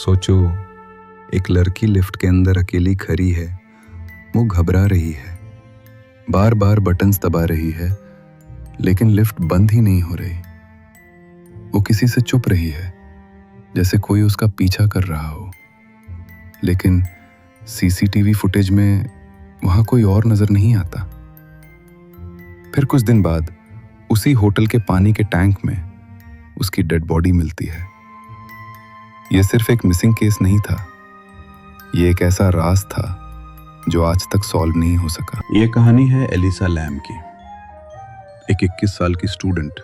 सोचो, एक लड़की लिफ्ट के अंदर अकेली खड़ी है। वो घबरा रही है, बार बार बटन्स दबा रही है, लेकिन लिफ्ट बंद ही नहीं हो रही। वो किसी से चुप रही है, जैसे कोई उसका पीछा कर रहा हो। लेकिन सीसीटीवी फुटेज में वहां कोई और नजर नहीं आता। फिर कुछ दिन बाद उसी होटल के पानी के टैंक में उसकी डेड बॉडी मिलती है। यह सिर्फ एक मिसिंग केस नहीं था, यह एक ऐसा राज था जो आज तक सॉल्व नहीं हो सका। ये कहानी है एलिसा लैम की, एक 21 साल की स्टूडेंट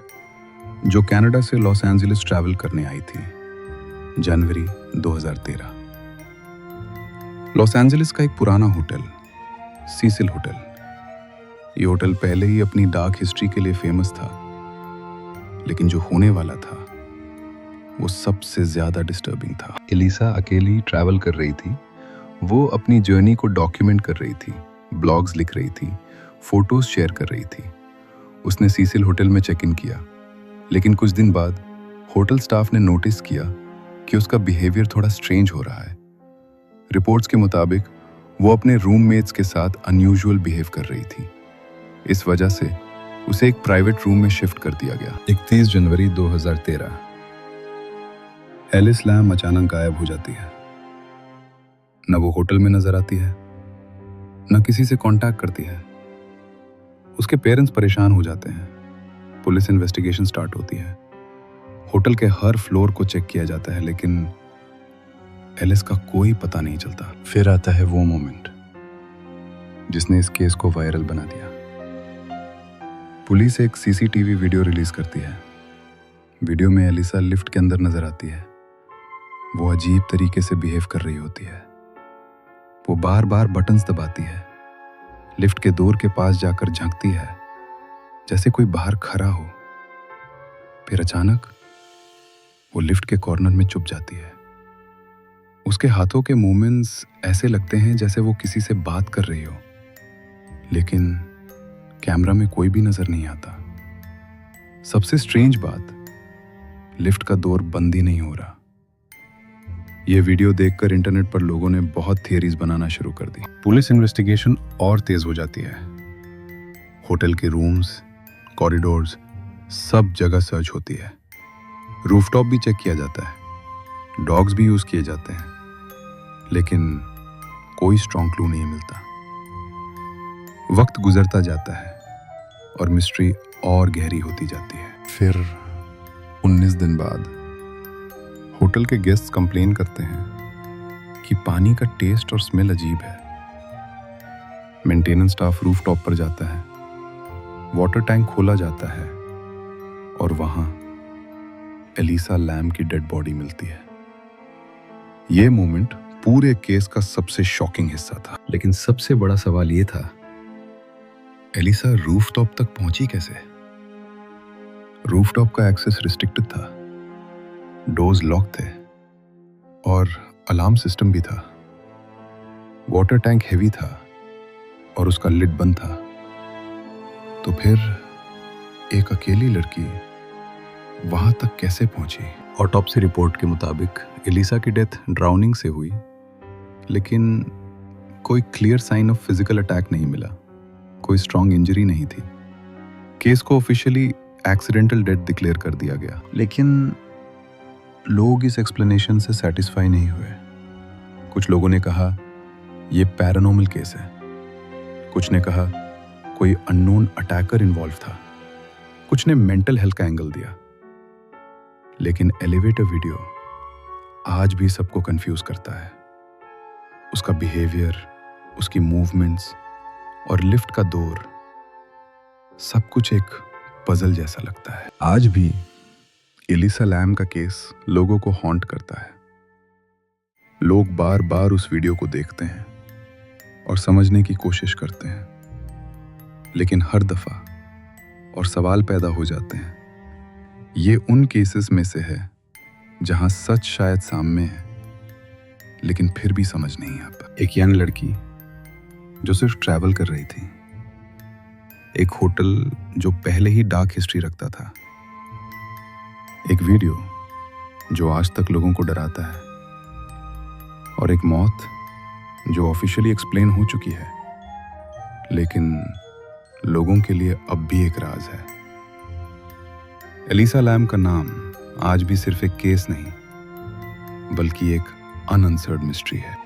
जो कनाडा से लॉस एंजलिस ट्रैवल करने आई थी जनवरी 2013। लॉस एंजलिस का एक पुराना होटल, सीसिल होटल। ये होटल पहले ही अपनी डार्क हिस्ट्री के लिए फेमस था, लेकिन जो होने वाला था वो सबसे ज्यादा डिस्टर्बिंग था। एलिसा अकेली ट्रैवल कर रही थी। वो अपनी जर्नी को डॉक्यूमेंट कर रही थी, ब्लॉग्स लिख रही थी, फोटोज शेयर कर रही थी। उसने सीसिल होटल में चेक इन किया, लेकिन कुछ दिन बाद होटल स्टाफ ने नोटिस किया कि उसका बिहेवियर थोड़ा स्ट्रेंज हो रहा है। रिपोर्ट्स के मुताबिक वो अपने रूममेट्स के साथ अनयूजुअल बिहेव कर रही थी। इस वजह से उसे एक प्राइवेट रूम में शिफ्ट कर दिया गया। 31 जनवरी 2013 एलिस लैम अचानक गायब हो जाती है। न वो होटल में नजर आती है, न किसी से कांटेक्ट करती है। उसके पेरेंट्स परेशान हो जाते हैं। पुलिस इन्वेस्टिगेशन स्टार्ट होती है। होटल के हर फ्लोर को चेक किया जाता है, लेकिन एलिस का कोई पता नहीं चलता। फिर आता है वो मोमेंट जिसने इस केस को वायरल बना दिया। पुलिस एक सीसीटीवी वीडियो रिलीज करती है। वीडियो में एलिसा लिफ्ट के अंदर नजर आती है। वो अजीब तरीके से बिहेव कर रही होती है। वो बार बार बटन्स दबाती है, लिफ्ट के डोर के पास जाकर झांकती है, जैसे कोई बाहर खड़ा हो। फिर अचानक वो लिफ्ट के कॉर्नर में छुप जाती है। उसके हाथों के मूवमेंट्स ऐसे लगते हैं जैसे वो किसी से बात कर रही हो, लेकिन कैमरा में कोई भी नजर नहीं आता। सबसे स्ट्रेंज बात, लिफ्ट का डोर बंद ही नहीं हो रहा। यह वीडियो देखकर इंटरनेट पर लोगों ने बहुत थियरीज बनाना शुरू कर दी। पुलिस इन्वेस्टिगेशन और तेज हो जाती है। होटल के रूम्स, कॉरिडोर्स, सब जगह सर्च होती है। रूफटॉप भी चेक किया जाता है, डॉग्स भी यूज किए जाते हैं, लेकिन कोई स्ट्रॉन्ग क्लू नहीं मिलता। वक्त गुजरता जाता है और मिस्ट्री और गहरी होती जाती है। फिर 19 दिन बाद होटल के गेस्ट्स कंप्लेन करते हैं कि पानी का टेस्ट और स्मेल अजीब है। मेंटेनेंस स्टाफ रूफ टॉप पर जाता है, वाटर टैंक खोला जाता है और वहां एलिसा लैम की डेड बॉडी मिलती है। यह मोमेंट पूरे केस का सबसे शॉकिंग हिस्सा था। लेकिन सबसे बड़ा सवाल यह था, एलिसा रूफटॉप तक पहुंची कैसे? रूफटॉप का एक्सेस रिस्ट्रिक्टेड था, डोर्स लॉक थे और अलार्म सिस्टम भी था। वाटर टैंक हेवी था और उसका लिड बंद था। तो फिर एक अकेली लड़की वहां तक कैसे पहुंची? ऑटोप्सी रिपोर्ट के मुताबिक एलिसा की डेथ ड्राउनिंग से हुई, लेकिन कोई clear sign of physical attack नहीं मिला, कोई स्ट्रॉन्ग इंजरी नहीं थी। केस को ऑफिशियली एक्सीडेंटल डेथ डिक्लेयर कर दिया गया, लेकिन लोग इस एक्सप्लेनेशन से सेटिस्फाई नहीं हुए। कुछ लोगों ने कहा यह पैरानॉर्मल केस है, कुछ ने कहा कोई अननोन अटैकर इन्वॉल्व था, कुछ ने मेंटल हेल्थ का एंगल दिया। लेकिन एलिवेटर वीडियो आज भी सबको कंफ्यूज करता है। उसका बिहेवियर, उसकी मूवमेंट्स और लिफ्ट का डोर, सब कुछ एक पजल जैसा लगता है। आज भी एलिसा लैम का केस लोगों को हॉन्ट करता है। लोग बार बार उस वीडियो को देखते हैं और समझने की कोशिश करते हैं, लेकिन हर दफा और सवाल पैदा हो जाते हैं। ये उन केसेस में से है जहां सच शायद सामने है, लेकिन फिर भी समझ नहीं आता। एक यंग लड़की जो सिर्फ ट्रैवल कर रही थी, एक होटल जो पहले ही डार्क हिस्ट्री रखता था, एक वीडियो जो आज तक लोगों को डराता है, और एक मौत जो ऑफिशियली एक्सप्लेन हो चुकी है, लेकिन लोगों के लिए अब भी एक राज है। एलिसा लैम का नाम आज भी सिर्फ एक केस नहीं, बल्कि एक अनआंसर्ड मिस्ट्री है।